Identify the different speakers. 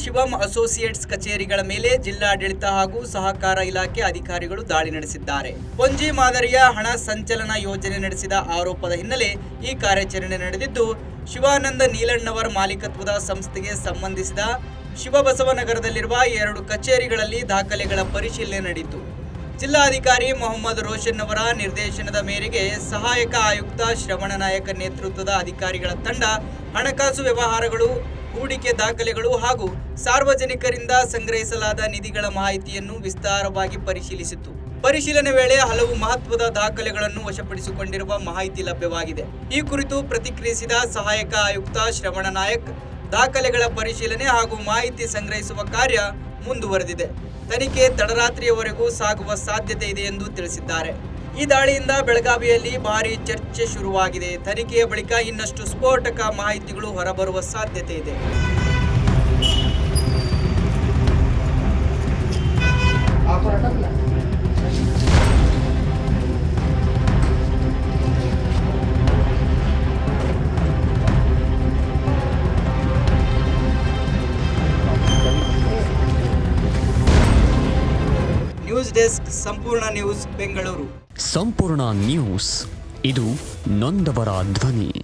Speaker 1: ಶಿವಂ associates ಕಚೇರಿಗಳ ಮೇಲೆ ಜಿಲ್ಲಾಡಳಿತ ಹಾಗೂ ಸಹಕಾರ ಇಲಾಖೆ ಅಧಿಕಾರಿಗಳು ದಾಳಿ ನಡೆಸಿದ್ದಾರೆ. ಪೊಂಜಿ ಮಾದರಿಯ ಹಣ ಸಂಚಲನ ಯೋಜನೆ ನಡೆಸಿದ ಆರೋಪದ ಹಿನ್ನೆಲೆ ಈ ಕಾರ್ಯಾಚರಣೆ ನಡೆದಿದ್ದು, ಶಿವಾನಂದ ನೀಲಣ್ಣವರ ಮಾಲೀಕತ್ವದ ಸಂಸ್ಥೆಗೆ ಸಂಬಂಧಿಸಿದ ಶಿವಬಸವನಗರದಲ್ಲಿರುವ 2 ಕಚೇರಿಗಳಲ್ಲಿ ದಾಖಲೆಗಳ ಪರಿಶೀಲನೆ ನಡೆಯಿತು. ಜಿಲ್ಲಾಧಿಕಾರಿ ಮೊಹಮ್ಮದ್ ರೋಷನ್ ಅವರ ನಿರ್ದೇಶನದ ಮೇರೆಗೆ ಸಹಾಯಕ ಆಯುಕ್ತ ಶ್ರವಣ ನಾಯಕ ನೇತೃತ್ವದ ಅಧಿಕಾರಿಗಳ ತಂಡ ಹಣಕಾಸು ವ್ಯವಹಾರಗಳು, ಹೂಡಿಕೆ ದಾಖಲೆಗಳು ಹಾಗೂ ಸಾರ್ವಜನಿಕರಿಂದ ಸಂಗ್ರಹಿಸಲಾದ ನಿಧಿಗಳ ಮಾಹಿತಿಯನ್ನು ವಿಸ್ತಾರವಾಗಿ ಪರಿಶೀಲಿಸಿತು. ಪರಿಶೀಲನೆ ವೇಳೆ ಹಲವು ಮಹತ್ವದ ದಾಖಲೆಗಳನ್ನು ವಶಪಡಿಸಿಕೊಂಡಿರುವ ಮಾಹಿತಿ ಲಭ್ಯವಾಗಿದೆ. ಈ ಕುರಿತು ಪ್ರತಿಕ್ರಿಯಿಸಿದ ಸಹಾಯಕ ಆಯುಕ್ತ ಶ್ರವಣ ನಾಯಕ್, ದಾಖಲೆಗಳ ಪರಿಶೀಲನೆ ಹಾಗೂ ಮಾಹಿತಿ ಸಂಗ್ರಹಿಸುವ ಕಾರ್ಯ ಮುಂದುವರೆದಿದೆ. ತನಿಖೆ ತಡರಾತ್ರಿಯವರೆಗೂ ಸಾಗುವ ಸಾಧ್ಯತೆ ಇದೆ ಎಂದು ತಿಳಿಸಿದ್ದಾರೆ. ಈ ದಾಳಿಯಿಂದ ಬೆಳಗಾವಿಯಲ್ಲಿ ಭಾರೀ ಚರ್ಚೆ ಶುರುವಾಗಿದೆ. ತನಿಖೆಯ ಬಳಿಕ ಇನ್ನಷ್ಟು ಸ್ಫೋಟಕ ಮಾಹಿತಿಗಳು ಹೊರಬರುವ ಸಾಧ್ಯತೆ ಇದೆ. ನ್ಯೂಸ್ ಡೆಸ್ಕ್, ಸಂಪೂರ್ಣ ನ್ಯೂಸ್, ಬೆಂಗಳೂರು.
Speaker 2: ಸಂಪೂರ್ಣ ನ್ಯೂಸ್, ಇದು ನೊಂದವರ ಧ್ವನಿ.